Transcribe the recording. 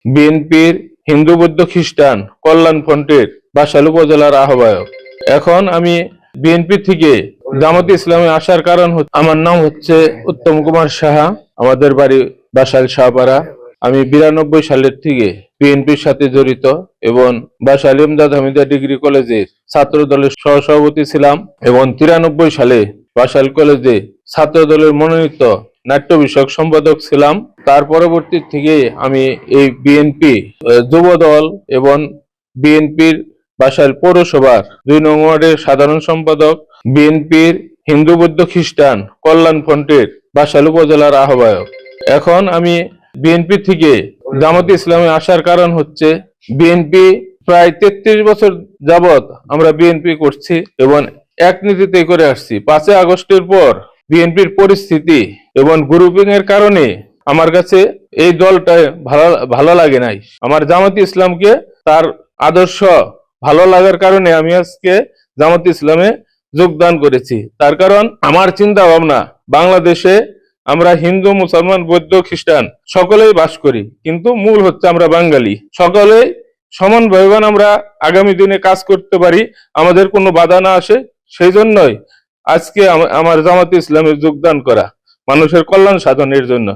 বিএনপির হিন্দু বৌদ্ধ খ্রিস্টান কল্যাণ ফ্রন্টের বাসাইল উপজেলার আহ্বায়ক। এখন আমি বিএনপি থেকে জামাতে ইসলামে আসার কারণ আমার নাম হচ্ছে উত্তম কুমার সাহা, আমাদের বাড়ি বাসাইল শাহপাড়া। আমি 92 সালের থেকে বিএনপির সাথে জড়িত এবং বাসাইল ইমদাদ হামিদা ডিগ্রি কলেজের ছাত্র দলের সহসভাপতি ছিলাম এবং 93 সালে বাসাইল কলেজে ছাত্র দলের মনোনীত নাট্য বিষয়ক সম্পাদক ছিলাম। তার পরবর্তী থেকে আমি এই বিএনপি যুব দল এবং বিএনপির বাসাইল পৌরসভার 2 নং ওয়ার্ডের সাধারণ সম্পাদক, বিএনপির হিন্দু বৌদ্ধ খ্রিস্টান কল্যাণ ফ্রন্টের বাসাইল উপজেলার আহ্বায়ক। এখন আমি বিএনপি থেকে জামাতে ইসলামে আসার কারণ হচ্ছে বিএনপি প্রায় 33 বছর যাবৎ আমরা বিএনপি করছি এবং এক নীতিতে করে আসছি। 5 আগস্টের পর বিএনপির পরিস্থিতি এবং গ্রুপিং এর কারণে আমার কাছে এই দলটা ভালো লাগে নাই। আমার জামাতে ইসলামকে তার আদর্শ ভালো লাগার কারণে আমি আজকে জামাতে ইসলামে যোগদান করেছি। তার কারণ আমার চিন্তা ভাবনা, বাংলাদেশে আমরা হিন্দু মুসলমান বৌদ্ধ খ্রিস্টান সকলেই বাস করি, কিন্তু মূল হচ্ছে আমরা বাঙালি। সকলেই সমানভাবে আমরা আগামী দিনে কাজ করতে পারি, আমাদের কোনো বাধা না আসে। সেই জন্যই আজকে আমার জামাতে ইসলামে যোগদান করা, মানুষের কল্যাণ সাধনের জন্য।